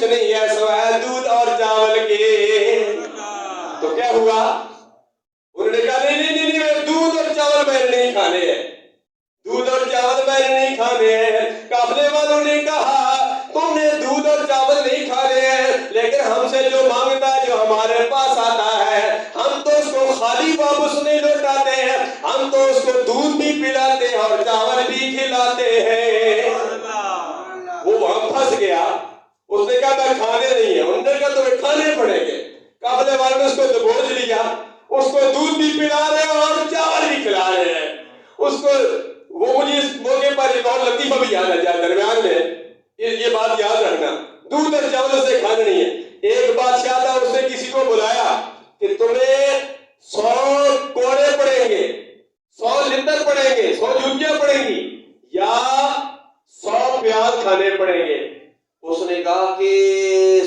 نہیں ہے سوائے دودھ اور چاول کے۔ تو کیا ہوا؟ انہوں نے کہا نہیں دودھ اور چاول میں نے نہیں کھانے ہیں، دودھ اور چاول میں نے نہیں کھانے ہیں۔ قافلے والوں نے کہا تم نے دودھ اور چاول نہیں کھانے ہیں، لیکن ہم سے جو مانگتا ہے، جو ہمارے پاس آتا ہے، ہم تو اس کو خالی واپس نہیں لوٹاتے ہیں، ہم تو اس کو دودھ بھی پلاتے ہیں اور چاول بھی کھلاتے ہیں۔ وہ وہاں پھنس گیا، اس نے کہا میں کھانے نہیں ہے، انہوں نے کہا تمہیں کھانے پڑیں گے۔ قافلے والوں نے اس کو دبوچ لیا، اس کو دودھ بھی پلا رہے ہیں اور چاول بھی کھلا رہے ہیں۔ اس کو وہ مجھے اس موقع پر ایک اور لطیفہ بھی یاد آ جائے درمیان میں، یہ بات یاد رکھنا، دودھ اور چاول سے کھانا نہیں ہے۔ ایک بادشاہ تھا، اس نے کسی کو بلایا کہ تمہیں 100 کوڑے پڑیں گے، 100 لتر پڑیں گے، 100 جوتیاں پڑیں گی، یا 100 پیاز کھانے پڑیں گے۔ اس نے کہا کہ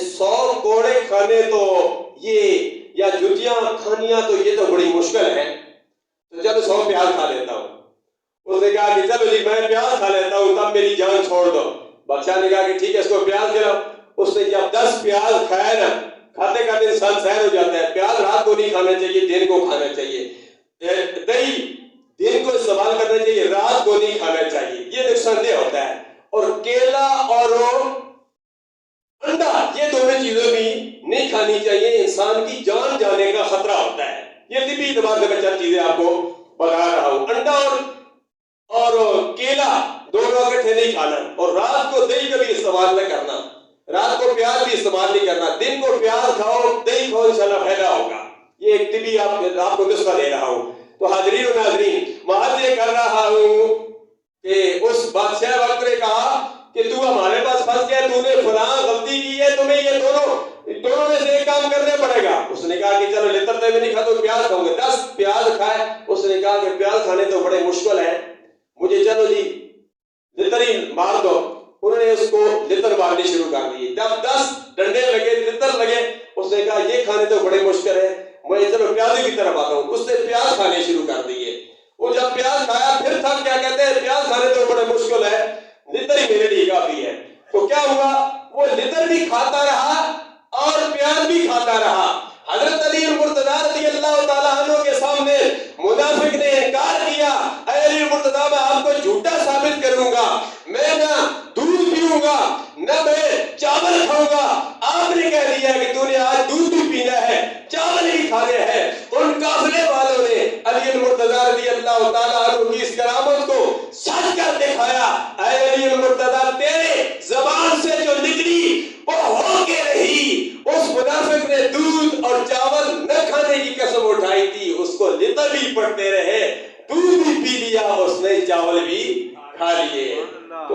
100 کوڑے کھانے تو یہ، یا جوتیاں کھانیاں تو یہ تو بڑی مشکل ہے، تو چلو 100 پیاز کھا لیتا ہوں۔ اس نے کہا کہ چلو جی میں پیاز کھا لیتا ہوں، تب میری جان چھوڑ دو۔ بادشاہ نے کہا کہ ٹھیک ہے اس کو پیاز کھلاؤ۔ اس نے جب 10 پیاز کھائے نا، کھاتے کھاتے انسان سیر ہو جاتا ہے۔ پیاز رات کو نہیں کھانا چاہیے، دن کو کھانا چاہیے۔ دہی دن کو استعمال کرنا چاہیے، رات کو نہیں کھانا چاہیے، یہ نقصان دہ ہوتا ہے۔ اور کیلا اور انڈا، یہ دونوں چیزیں بھی نہیں کھانی چاہیے، انسان کی جان جانے کا خطرہ ہوتا ہے۔ یہ طبی اعتبار سے میں چند چیزیں آپ کو بتا رہا ہوں۔ انڈا اور کیلا دونوں اکٹھے نہیں کھانا، اور رات کو دہی کا بھی استعمال نہ کرنا، رات کو پیاز بھی استعمال نہیں کرنا۔ دن کو پیاز کھاؤ، دہی کھاؤ، انشاءاللہ فائدہ ہوگا۔ یہ ایک طبی آپ کو نسخہ دے رہا ہوں۔ تو حاضرین و ناظرین، میں یہ کر رہا ہوں کہ اس بادشاہ وقت نے کہا کہ تو ہمارے پاس پھنس گیا، تو نے فلاں غلطی کی ہے، تمہیں یہ دونوں میں سے ایک کام کرنے پڑے گا۔ اس نے کہا کہ چلو لتر تو میں نہیں کھاتا، پیاز کھاؤں گا۔ 10 پیاز کھائے۔ اس نے کہا کہ پیاز کھانے تو بڑے مشکل ہے، مجھے چلو جی لتر ہی مار دو۔ انہوں نے اس کو لتر مارنے شروع کر دیے۔ جب 10 ڈنڈے لگے، لتر لگے، اس نے کہا یہ کھانے تو بڑے مشکل ہے، میں چلو پیازی کی طرف آتا ہوں۔ اس نے پیاز کھانے شروع کر دیے۔ وہ جب پیاز کھایا پھر تھا کیا کہتے ہیں پیاز کھانے تو بڑے مشکل ہے، لتر ہی میرے لیے کافی ہے۔ تو کیا ہوا، وہ لتر بھی کھاتا رہا اور پیاز بھی کھاتا رہا۔ حضرت علی مرتضیٰ رضی اللہ تعالیٰ عنہ کے سامنے منافق نے انکار کیا، اے علی مرتضیٰ میں آپ کو جھوٹا ثابت کروں گا، میں نہ دودھ پیوں گا نہ میں چاول کھاؤں گا۔ آپ نے کہہ دیا کہ تو نے آج دودھ بھی پینا ہے، چاول بھی کھانے ہیں۔ ان قافلے والوں نے علی مرتضیٰ رضی اللہ تعالیٰ عنہ کی اس کرامت کو سچ کر دکھایا۔ اے علی مرتضیٰ، تیرے زبان سے جو نکلی وہ ہو کے رہی۔ اس منافق نے دودھ اور چاول نہ کھانے کی قسم اٹھائی تھی، اس کو لتر بھی پڑتے رہے، دودھ بھی پی لیا، اس نے چاول بھی کھا لیے۔